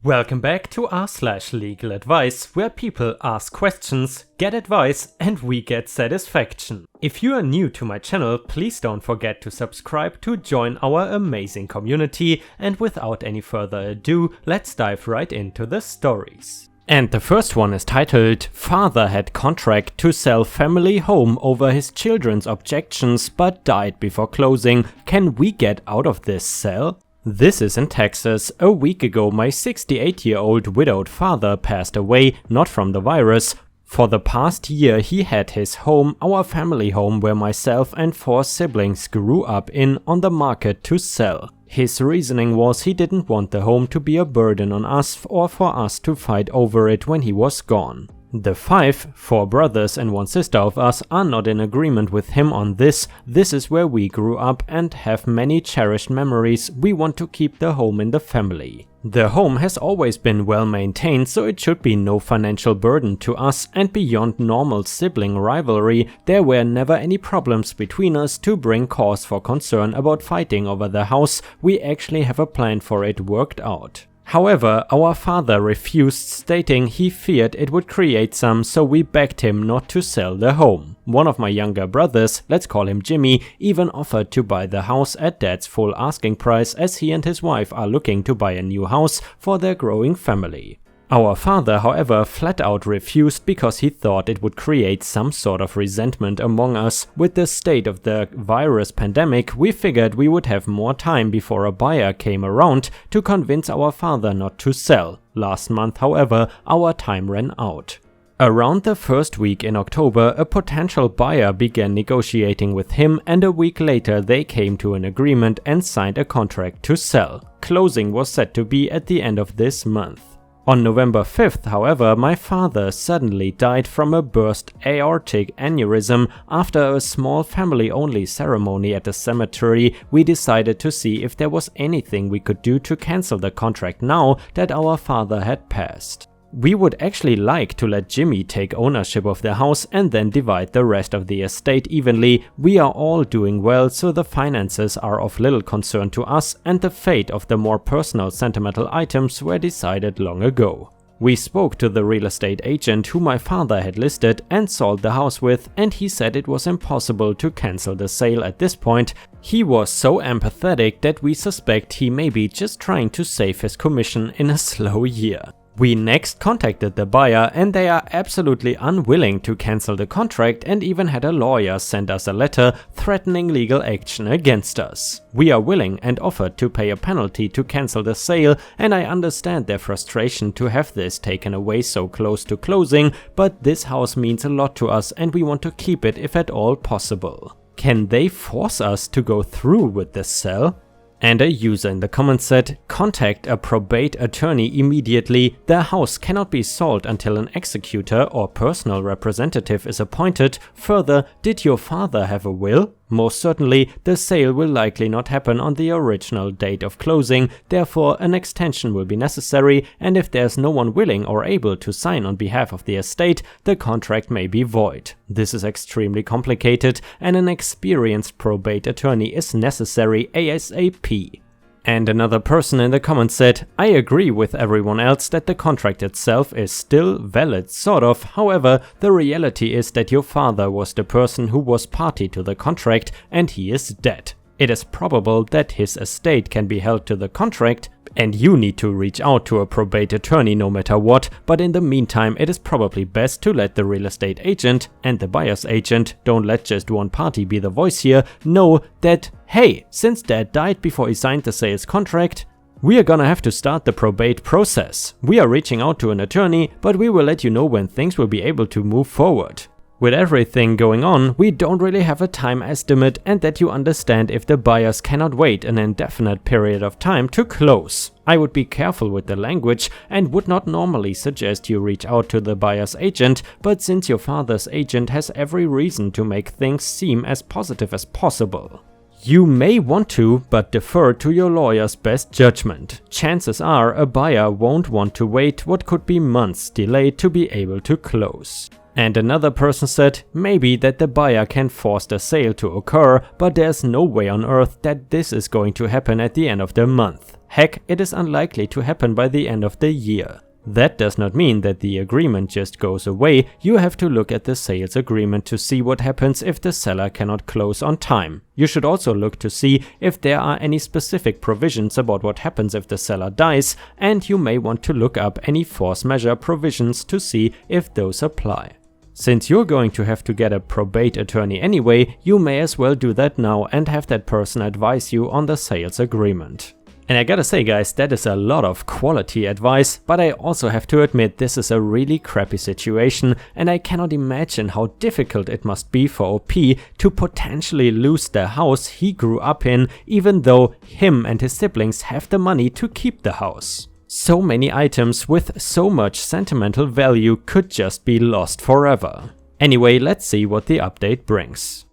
Welcome back to r/LegalAdvice, where people ask questions, get advice, and we get satisfaction. If you are new to my channel, please don't forget to subscribe to join our amazing community, and without any further ado, let's dive right into the stories. And the first one is titled, "Father had contract to sell family home over his children's objections but died before closing. Can we get out of this cell?" This is in Texas. A week ago, my 68-year-old widowed father passed away, not from the virus. For the past year, he had his home, our family home where myself and 4 siblings grew up in, on the market to sell. His reasoning was he didn't want the home to be a burden on us or for us to fight over it when he was gone. The 4 brothers and 1 sister of us are not in agreement with him on this. This is where we grew up and have many cherished memories. We want to keep the home in the family. The home has always been well maintained, so it should be no financial burden to us, and beyond normal sibling rivalry, there were never any problems between us to bring cause for concern about fighting over the house. We actually have a plan for it worked out. However, our father refused, stating he feared it would create some, so we begged him not to sell the home. One of my younger brothers, let's call him Jimmy, even offered to buy the house at Dad's full asking price, as he and his wife are looking to buy a new house for their growing family. Our father, however, flat out refused because he thought it would create some sort of resentment among us. With the state of the virus pandemic, we figured we would have more time before a buyer came around to convince our father not to sell. Last month, however, our time ran out. Around the first week in October, a potential buyer began negotiating with him, and a week later they came to an agreement and signed a contract to sell. Closing was set to be at the end of this month. On November 5th, however, my father suddenly died from a burst aortic aneurysm. After a small family-only ceremony at the cemetery, we decided to see if there was anything we could do to cancel the contract now that our father had passed. We would actually like to let Jimmy take ownership of the house and then divide the rest of the estate evenly. We are all doing well, so the finances are of little concern to us, and the fate of the more personal sentimental items were decided long ago. We spoke to the real estate agent who my father had listed and sold the house with, and he said it was impossible to cancel the sale at this point. He was so empathetic that we suspect he may be just trying to save his commission in a slow year. We next contacted the buyer, and they are absolutely unwilling to cancel the contract and even had a lawyer send us a letter threatening legal action against us. We are willing and offered to pay a penalty to cancel the sale, and I understand their frustration to have this taken away so close to closing, but this house means a lot to us and we want to keep it if at all possible. Can they force us to go through with this sale? And a user in the comments said, "Contact a probate attorney immediately. The house cannot be sold until an executor or personal representative is appointed. Further, did your father have a will? Most certainly, the sale will likely not happen on the original date of closing, therefore an extension will be necessary, and if there's no one willing or able to sign on behalf of the estate, the contract may be void. This is extremely complicated, and an experienced probate attorney is necessary ASAP. And another person in the comments said, "I agree with everyone else that the contract itself is still valid, sort of. However, the reality is that your father was the person who was party to the contract and he is dead. It is probable that his estate can be held to the contract, and you need to reach out to a probate attorney no matter what, but in the meantime it is probably best to let the real estate agent and the buyer's agent, don't let just one party be the voice here, know that, hey, since Dad died before he signed the sales contract, we are gonna have to start the probate process. We are reaching out to an attorney, but we will let you know when things will be able to move forward. With everything going on, we don't really have a time estimate, and that you understand if the buyers cannot wait an indefinite period of time to close. I would be careful with the language and would not normally suggest you reach out to the buyer's agent, but since your father's agent has every reason to make things seem as positive as possible. You may want to, but defer to your lawyer's best judgment. Chances are a buyer won't want to wait what could be months delay to be able to close. And another person said maybe that the buyer can force the sale to occur, but there's no way on earth that this is going to happen at the end of the month. Heck, it is unlikely to happen by the end of the year. That does not mean that the agreement just goes away. You have to look at the sales agreement to see what happens if the seller cannot close on time. You should also look to see if there are any specific provisions about what happens if the seller dies, and you may want to look up any force majeure provisions to see if those apply. Since you're going to have to get a probate attorney anyway, you may as well do that now and have that person advise you on the sales agreement. And I gotta say guys, that is a lot of quality advice, but I also have to admit this is a really crappy situation, and I cannot imagine how difficult it must be for OP to potentially lose the house he grew up in, even though him and his siblings have the money to keep the house. So many items with so much sentimental value could just be lost forever. Anyway, let's see what the update brings.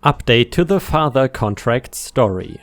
Update to the father contract story.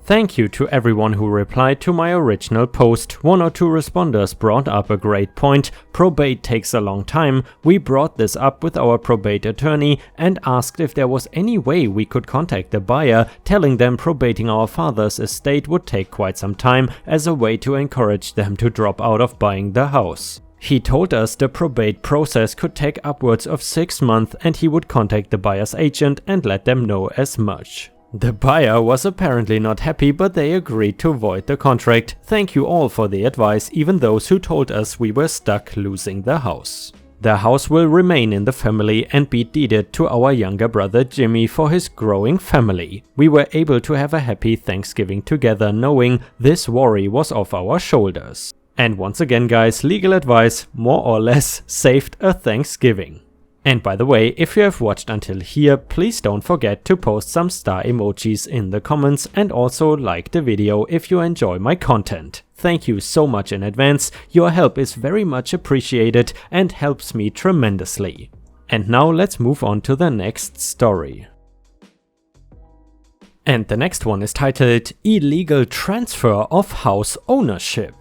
Thank you to everyone who replied to my original post. 1 or 2 responders brought up a great point. Probate takes a long time. We brought this up with our probate attorney and asked if there was any way we could contact the buyer, telling them probating our father's estate would take quite some time as a way to encourage them to drop out of buying the house. He told us the probate process could take upwards of 6 months and he would contact the buyer's agent and let them know as much. The buyer was apparently not happy, but they agreed to void the contract. Thank you all for the advice, even those who told us we were stuck losing the house. The house will remain in the family and be deeded to our younger brother Jimmy for his growing family. We were able to have a happy Thanksgiving together knowing this worry was off our shoulders. And once again guys, legal advice more or less saved a Thanksgiving. And by the way, if you have watched until here, please don't forget to post some star emojis in the comments and also like the video if you enjoy my content. Thank you so much in advance, your help is very much appreciated and helps me tremendously. And now let's move on to the next story. And the next one is titled Illegal Transfer of House Ownership.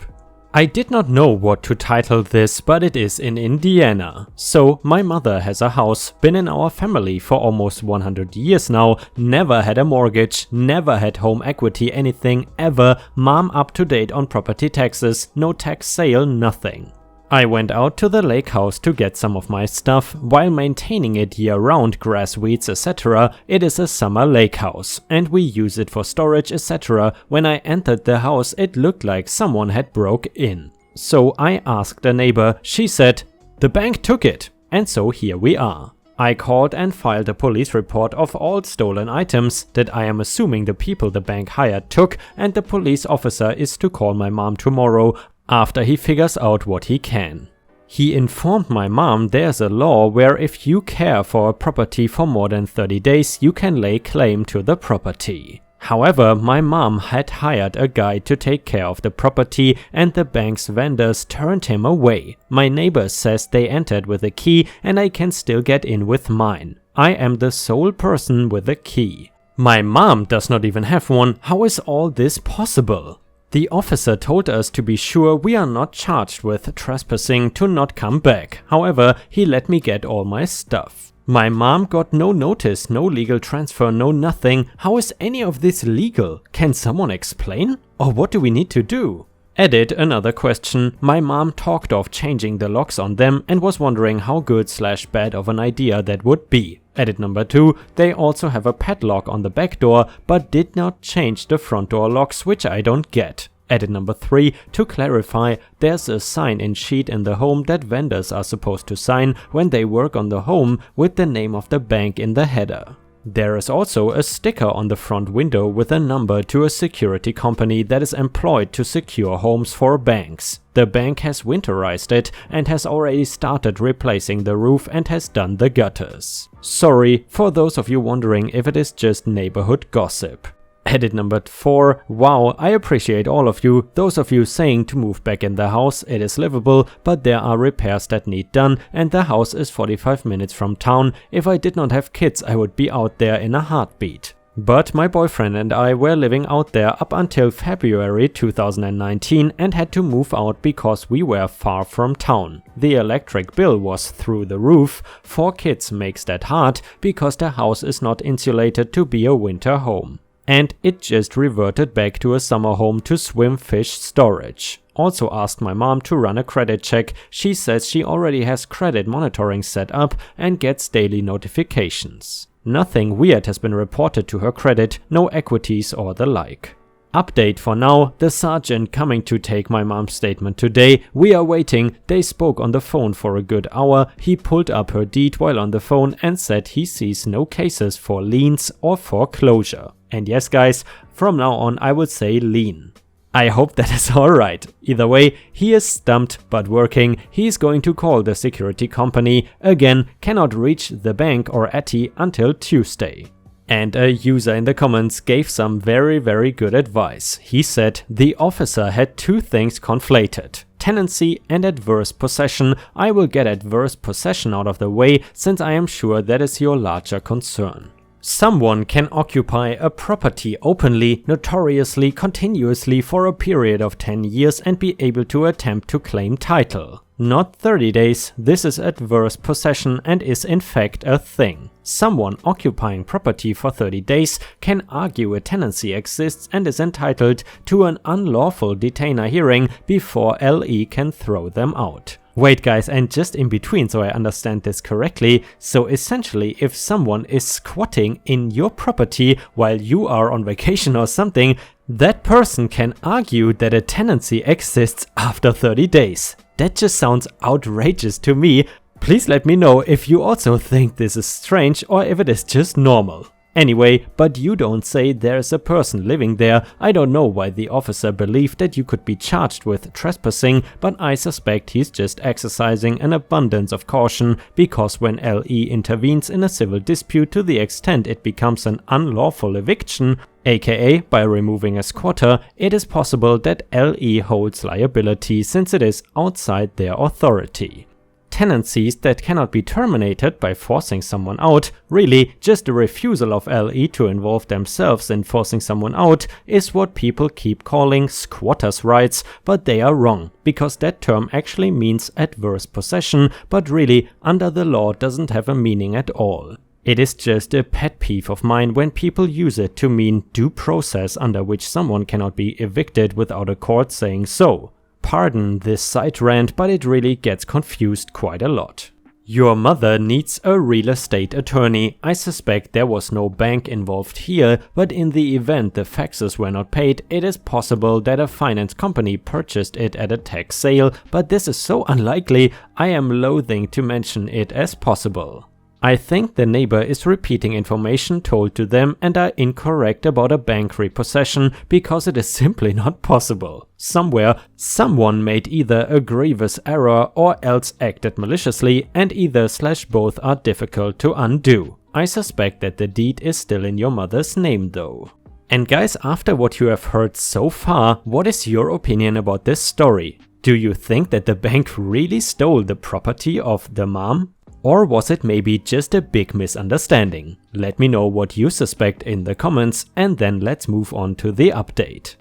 I did not know what to title this, but it is in Indiana. So, my mother has a house, been in our family for almost 100 years now, never had a mortgage, never had home equity anything ever, mom up to date on property taxes, no tax sale, nothing. I went out to the lake house to get some of my stuff. While maintaining it year-round, grass, weeds, etc., it is a summer lake house, and we use it for storage, etc. When I entered the house, it looked like someone had broke in. So I asked a neighbor, she said, "The bank took it." And so here we are. I called and filed a police report of all stolen items that I am assuming the people the bank hired took, and the police officer is to call my mom tomorrow after he figures out what he can. He informed my mom there's a law where if you care for a property for more than 30 days, you can lay claim to the property. However, my mom had hired a guy to take care of the property and the bank's vendors turned him away. My neighbor says they entered with a key and I can still get in with mine. I am the sole person with a key. My mom does not even have one. How is all this possible? The officer told us to be sure we are not charged with trespassing to not come back. However, he let me get all my stuff. My mom got no notice, no legal transfer, no nothing. How is any of this legal? Can someone explain? Or what do we need to do? Edit another question. My mom talked of changing the locks on them and was wondering how good/bad of an idea that would be. Edit number 2, they also have a padlock on the back door but did not change the front door locks, which I don't get. Edit number 3, to clarify, there's a sign-in sheet in the home that vendors are supposed to sign when they work on the home with the name of the bank in the header. There is also a sticker on the front window with a number to a security company that is employed to secure homes for banks. The bank has winterized it and has already started replacing the roof and has done the gutters. Sorry for those of you wondering if it is just neighborhood gossip. Edit number 4, wow, I appreciate all of you, those of you saying to move back in the house, it is livable, but there are repairs that need done and the house is 45 minutes from town. If I did not have kids, I would be out there in a heartbeat. But my boyfriend and I were living out there up until February 2019 and had to move out because we were far from town. The electric bill was through the roof. 4 kids makes that hard because the house is not insulated to be a winter home. And it just reverted back to a summer home to swim fish storage. Also asked my mom to run a credit check. She says she already has credit monitoring set up and gets daily notifications. Nothing weird has been reported to her credit, no equities or the like. Update for now, the sergeant coming to take my mom's statement today. We are waiting. They spoke on the phone for a good hour. He pulled up her deed while on the phone and said he sees no cases for liens or foreclosure. And yes guys, from now on I would say lien. I hope that is alright. Either way, he is stumped but working. He's going to call the security company. Again, cannot reach the bank or ATI until Tuesday. And a user in the comments gave some very good advice. He said the officer had 2 things conflated. Tenancy and adverse possession. I will get adverse possession out of the way since I am sure that is your larger concern. Someone can occupy a property openly, notoriously, continuously for a period of 10 years and be able to attempt to claim title. Not 30 days, this is adverse possession and is in fact a thing. Someone occupying property for 30 days can argue a tenancy exists and is entitled to an unlawful detainer hearing before LE can throw them out. Wait guys, and just in between so I understand this correctly, so essentially if someone is squatting in your property while you are on vacation or something, that person can argue that a tenancy exists after 30 days. That just sounds outrageous to me. Please let me know if you also think this is strange or if it is just normal. Anyway, but you don't say there's a person living there. I don't know why the officer believed that you could be charged with trespassing, but I suspect he's just exercising an abundance of caution because when LE intervenes in a civil dispute to the extent it becomes an unlawful eviction, aka by removing a squatter, it is possible that LE holds liability since it is outside their authority. Tenancies that cannot be terminated by forcing someone out, really just the refusal of LE to involve themselves in forcing someone out, is what people keep calling squatters' rights, but they are wrong, because that term actually means adverse possession, but really under the law doesn't have a meaning at all. It is just a pet peeve of mine when people use it to mean due process under which someone cannot be evicted without a court saying so. Pardon this side rant, but it really gets confused quite a lot. Your mother needs a real estate attorney. I suspect there was no bank involved here, but in the event the faxes were not paid, it is possible that a finance company purchased it at a tax sale, but this is so unlikely, I am loathing to mention it as possible. I think the neighbor is repeating information told to them and are incorrect about a bank repossession because it is simply not possible. Somewhere, someone made either a grievous error or else acted maliciously, and either/both are difficult to undo. I suspect that the deed is still in your mother's name though. And guys, after what you have heard so far, what is your opinion about this story? Do you think that the bank really stole the property of the mom? Or was it maybe just a big misunderstanding? Let me know what you suspect in the comments, and then let's move on to the update.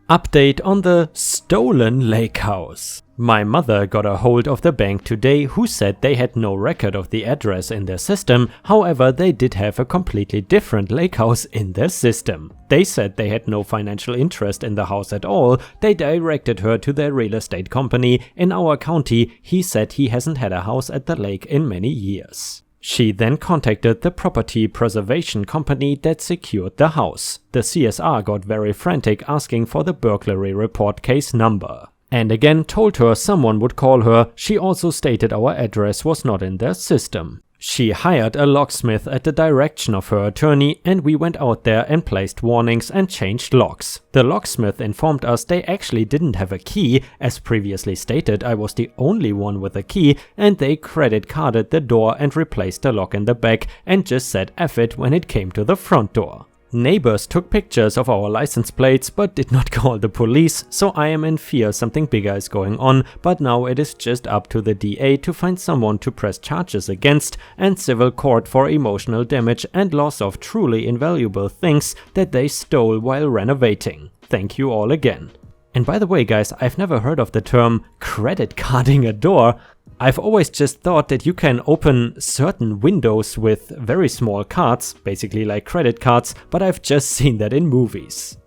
Update on the stolen lake house. My mother got a hold of the bank today who said they had no record of the address in their system, however they did have a completely different lake house in their system. They said they had no financial interest in the house at all. They directed her to their real estate company. In our county, he said he hasn't had a house at the lake in many years. She then contacted the property preservation company that secured the house. The CSR got very frantic asking for the burglary report case number. And again told her someone would call her. She also stated our address was not in their system. She hired a locksmith at the direction of her attorney, and we went out there and placed warnings and changed locks. The locksmith informed us they actually didn't have a key. As previously stated, I was the only one with a key, and they credit carded the door and replaced the lock in the back and just said F it when it came to the front door. Neighbors took pictures of our license plates but did not call the police, so I am in fear something bigger is going on, but now it is just up to the DA to find someone to press charges against and civil court for emotional damage and loss of truly invaluable things that they stole while renovating. Thank you all again. And by the way guys, I've never heard of the term credit carding a door. I've always just thought that you can open certain windows with very small cards, basically like credit cards, but I've just seen that in movies.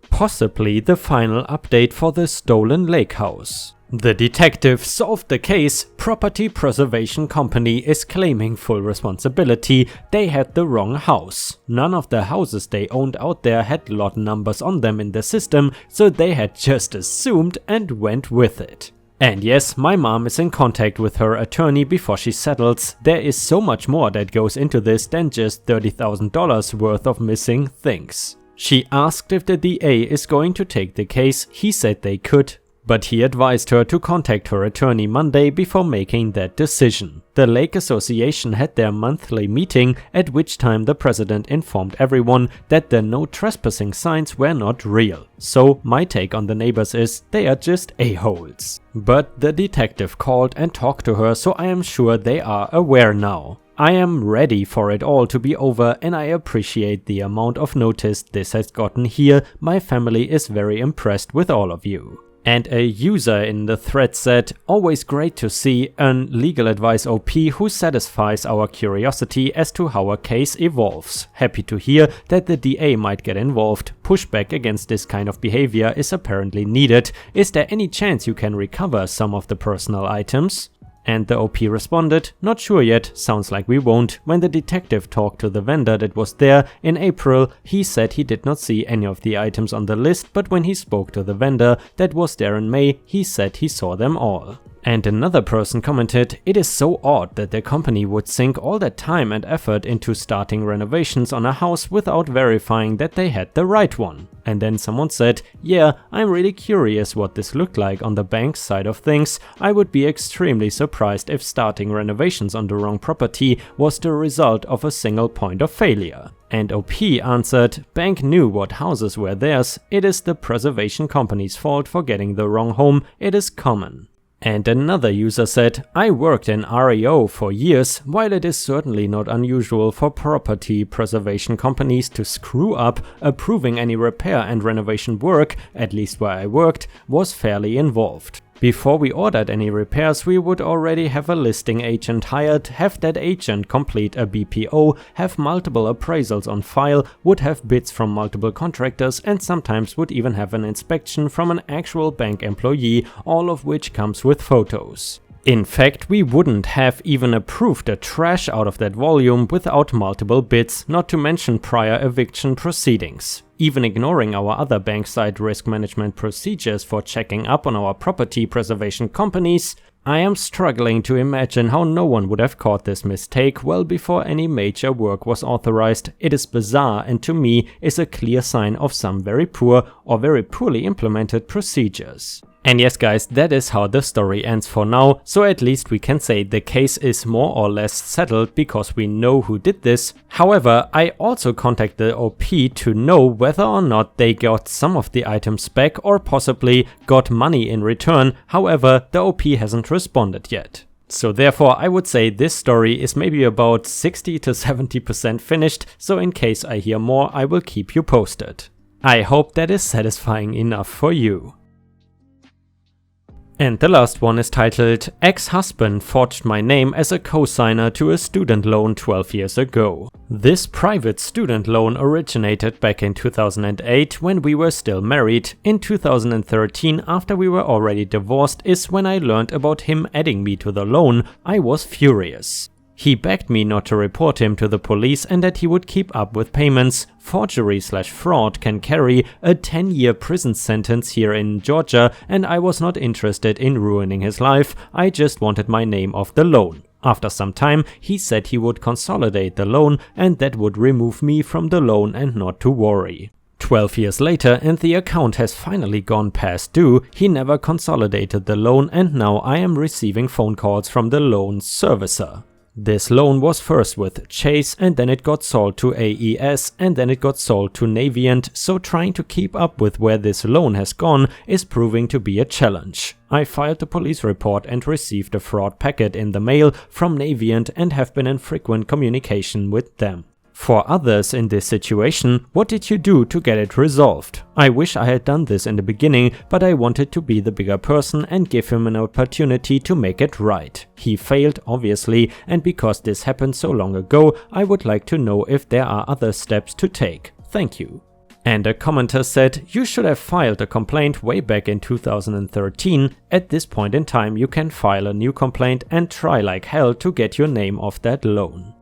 Possibly the final update for the stolen lake house. The detective solved the case. Property Preservation Company is claiming full responsibility. They had the wrong house. None of the houses they owned out there had lot numbers on them in the system, so they had just assumed and went with it. And yes, my mom is in contact with her attorney before she settles. There is so much more that goes into this than just $30,000 worth of missing things. She asked if the DA is going to take the case. He said they could, but he advised her to contact her attorney Monday before making that decision. The Lake Association had their monthly meeting, at which time the president informed everyone that the no trespassing signs were not real. So my take on the neighbors is they are just a-holes. But the detective called and talked to her, so I am sure they are aware now. I am ready for it all to be over and I appreciate the amount of notice this has gotten here. My family is very impressed with all of you. And a user in the thread said, always great to see an legal advice OP who satisfies our curiosity as to how a case evolves. Happy to hear that the DA might get involved. Pushback against this kind of behavior is apparently needed. Is there any chance you can recover some of the personal items? And the OP responded, not sure yet, sounds like we won't. When the detective talked to the vendor that was there in April, he said he did not see any of the items on the list, but when he spoke to the vendor that was there in May, he said he saw them all. And another person commented, it is so odd that the company would sink all that time and effort into starting renovations on a house without verifying that they had the right one. And then someone said, yeah, I'm really curious what this looked like on the bank's side of things. I would be extremely surprised if starting renovations on the wrong property was the result of a single point of failure. And OP answered, bank knew what houses were theirs. It is the preservation company's fault for getting the wrong home. It is common. And another user said, I worked in REO for years. While it is certainly not unusual for property preservation companies to screw up, approving any repair and renovation work, at least where I worked, was fairly involved. Before we ordered any repairs, we would already have a listing agent hired, have that agent complete a BPO, have multiple appraisals on file, would have bids from multiple contractors, and sometimes would even have an inspection from an actual bank employee, all of which comes with photos. In fact, we wouldn't have even approved the trash out of that volume without multiple bids, not to mention prior eviction proceedings. Even ignoring our other bank-side risk management procedures for checking up on our property preservation companies, I am struggling to imagine how no one would have caught this mistake well before any major work was authorized. It is bizarre and to me is a clear sign of some very poor or very poorly implemented procedures. And yes guys, that is how the story ends for now, so at least we can say the case is more or less settled because we know who did this. However, I also contacted the OP to know whether or not they got some of the items back or possibly got money in return. However, the OP hasn't responded yet. So therefore I would say this story is maybe about 60 to 70% finished, so in case I hear more I will keep you posted. I hope that is satisfying enough for you. And the last one is titled, Ex-husband forged my name as a co-signer to a student loan 12 years ago. This private student loan originated back in 2008 when we were still married. In 2013, after we were already divorced, is when I learned about him adding me to the loan. I was furious. He begged me not to report him to the police and that he would keep up with payments. Forgery/fraud can carry a 10-year prison sentence here in Georgia, and I was not interested in ruining his life. I just wanted my name off the loan. After some time, he said he would consolidate the loan and that would remove me from the loan and not to worry. 12 years later and the account has finally gone past due. He never consolidated the loan and now I am receiving phone calls from the loan servicer. This loan was first with Chase and then it got sold to AES and then it got sold to Navient, so trying to keep up with where this loan has gone is proving to be a challenge. I filed a police report and received a fraud packet in the mail from Navient and have been in frequent communication with them. For others in this situation, what did you do to get it resolved? I wish I had done this in the beginning, but I wanted to be the bigger person and give him an opportunity to make it right. He failed, obviously, and because this happened so long ago, I would like to know if there are other steps to take. Thank you. And a commenter said, you should have filed a complaint way back in 2013. At this point in time, you can file a new complaint and try like hell to get your name off that loan.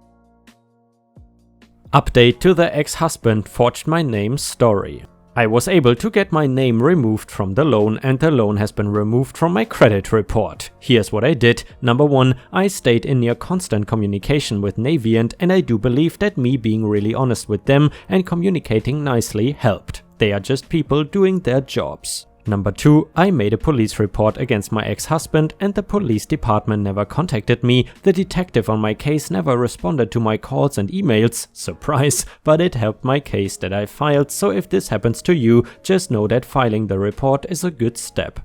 Update to the ex-husband forged my name story. I was able to get my name removed from the loan and the loan has been removed from my credit report. Here's what I did. Number 1, I stayed in near constant communication with Navient and I do believe that me being really honest with them and communicating nicely helped. They are just people doing their jobs. Number 2, I made a police report against my ex-husband and the police department never contacted me. The detective on my case never responded to my calls and emails. Surprise, but it helped my case that I filed, so if this happens to you, just know that filing the report is a good step.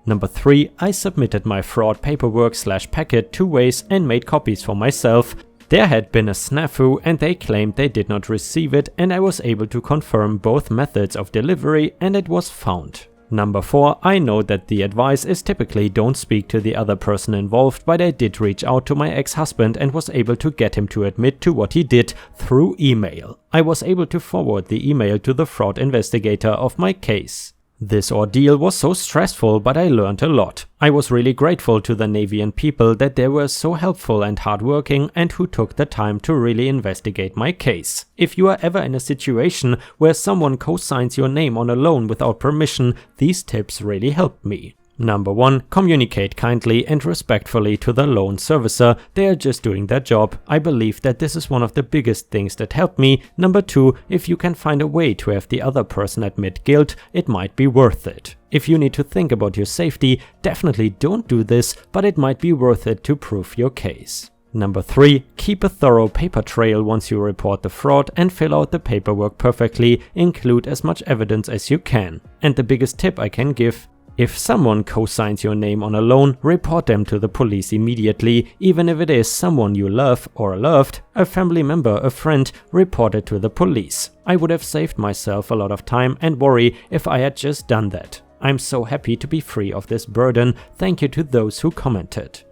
Number 3, I submitted my fraud paperwork/packet 2 ways and made copies for myself. There had been a snafu and they claimed they did not receive it, and I was able to confirm both methods of delivery and it was found. Number 4, I know that the advice is typically don't speak to the other person involved, but I did reach out to my ex-husband and was able to get him to admit to what he did through email. I was able to forward the email to the fraud investigator of my case. This ordeal was so stressful, but I learned a lot. I was really grateful to the Navient people that they were so helpful and hardworking and who took the time to really investigate my case. If you are ever in a situation where someone co-signs your name on a loan without permission, these tips really helped me. Number 1, communicate kindly and respectfully to the loan servicer. They are just doing their job. I believe that this is one of the biggest things that helped me. Number 2, if you can find a way to have the other person admit guilt, it might be worth it. If you need to think about your safety, definitely don't do this, but it might be worth it to prove your case. Number 3, keep a thorough paper trail once you report the fraud and fill out the paperwork perfectly. Include as much evidence as you can. And the biggest tip I can give: if someone co-signs your name on a loan, report them to the police immediately. Even if it is someone you love or loved, a family member, a friend, report it to the police. I would have saved myself a lot of time and worry if I had just done that. I'm so happy to be free of this burden. Thank you to those who commented.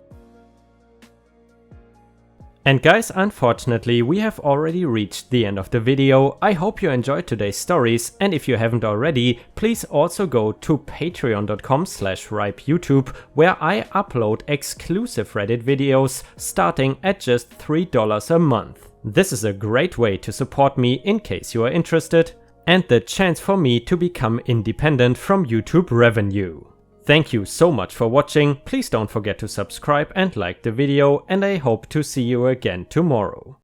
And guys, unfortunately we have already reached the end of the video. I hope you enjoyed today's stories, and if you haven't already, please also go to patreon.com/ripeyoutube, where I upload exclusive Reddit videos starting at just $3 a month. This is a great way to support me in case you are interested, and the chance for me to become independent from YouTube revenue. Thank you so much for watching. Please don't forget to subscribe and like the video, and I hope to see you again tomorrow.